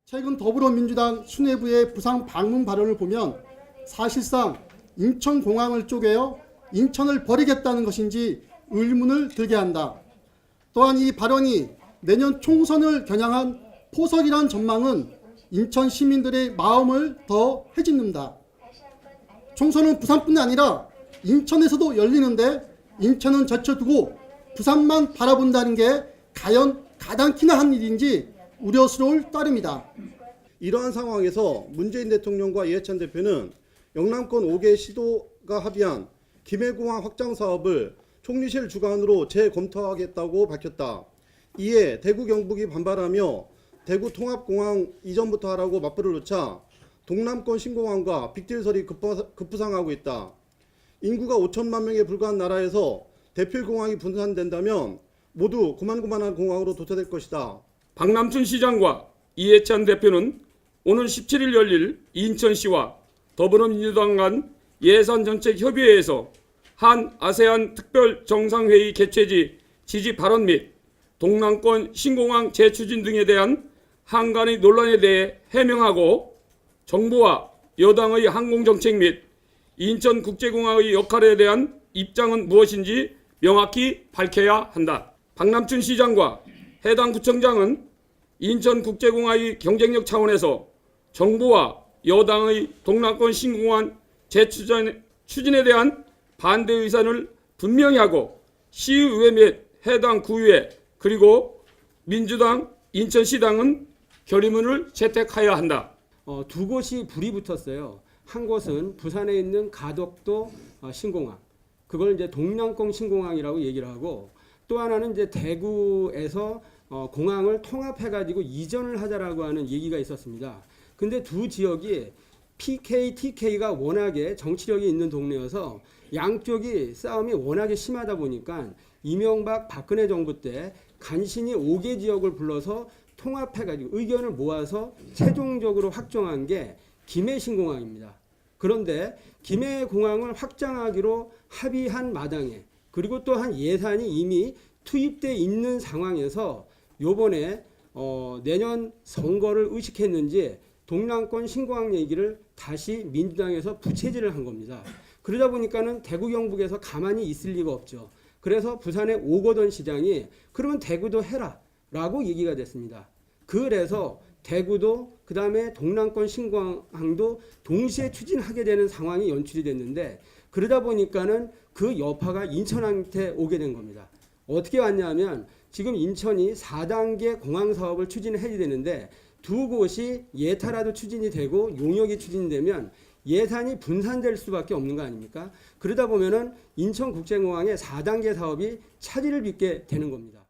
최근 더불어민주당 수뇌부의 부산 방문 발언을 보면 사실상 인천공항을 쪼개어 인천을 버리겠다는 것인지 의문을 들게 한다. 또한 이 발언이 내년 총선을 겨냥한 포석이란 전망은 인천 시민들의 마음을 더 해짓는다. 총선은 부산뿐 아니라 인천에서도 열리는데 인천은 제쳐두고 부산만 바라본다는 게 과연 가당키나 한 일인지 우려스러울 따름이다. 이러한 상황에서 문재인 대통령과 이해찬 대표는 영남권 5개 시도가 합의한 김해공항 확장 사업을 총리실 주관으로 재검토하겠다고 밝혔다. 이에 대구 경북이 반발하며 대구 통합공항 이전부터 하라고 맞불을 놓자 동남권 신공항과 빅딜설이 급부상하고 있다. 인구가 5천만 명에 불과한 나라에서 대필공항이 분산된다면 모두 고만고만한 공항으로 도태될 것이다. 박남춘 시장과 이해찬 대표는 오늘 17일 열릴 인천시와 더불어민주당 간 예산정책협의회에서 한 아세안 특별정상회의 개최지 지지 발언 및 동남권 신공항 재추진 등에 대한 한간의 논란에 대해 해명하고 정부와 여당의 항공정책 및 인천국제공항의 역할에 대한 입장은 무엇인지 명확히 밝혀야 한다. 박남춘 시장과 해당 구청장은 인천국제공항의 경쟁력 차원에서 정부와 여당의 동남권 신공항 재추진에 대한 반대 의사를 분명히 하고 시의회 및 해당 구의회 그리고 민주당 인천시당은 결의문을 채택하여야 한다. 두 곳이 불이 붙었어요. 한 곳은 부산에 있는 가덕도 신공항, 그걸 이제 동남권 신공항이라고 얘기를 하고, 또 하나는 이제 대구에서 공항을 통합해가지고 이전을 하자라고 하는 얘기가 있었습니다. 근데 두 지역이 PK, TK가 워낙에 정치력이 있는 동네여서 양쪽이 싸움이 워낙에 심하다 보니까 이명박 박근혜 정부 때 간신히 5개 지역을 불러서 통합해가지고 의견을 모아서 최종적으로 확정한 게 김해 신공항입니다. 그런데 김해 공항을 확장하기로 합의한 마당에, 그리고 또한 예산이 이미 투입돼 있는 상황에서 요번에 내년 선거를 의식했는지 동남권 신공항 얘기를 다시 민주당에서 부채질을 한 겁니다. 그러다 보니까는 대구 경북에서 가만히 있을 리가 없죠. 그래서 부산의 오거돈 시장이 그러면 대구도 해라 라고 얘기가 됐습니다. 그래서 대구도 그다음에 동남권 신공항도 동시에 추진하게 되는 상황이 연출이 됐는데, 그러다 보니까는 그 여파가 인천한테 오게 된 겁니다. 어떻게 왔냐면 지금 인천이 4단계 공항 사업을 추진해야 되는데 두 곳이 예타라도 추진이 되고 용역이 추진되면 예산이 분산될 수밖에 없는 거 아닙니까? 그러다 보면은 인천국제공항의 4단계 사업이 차질을 빚게 되는 겁니다.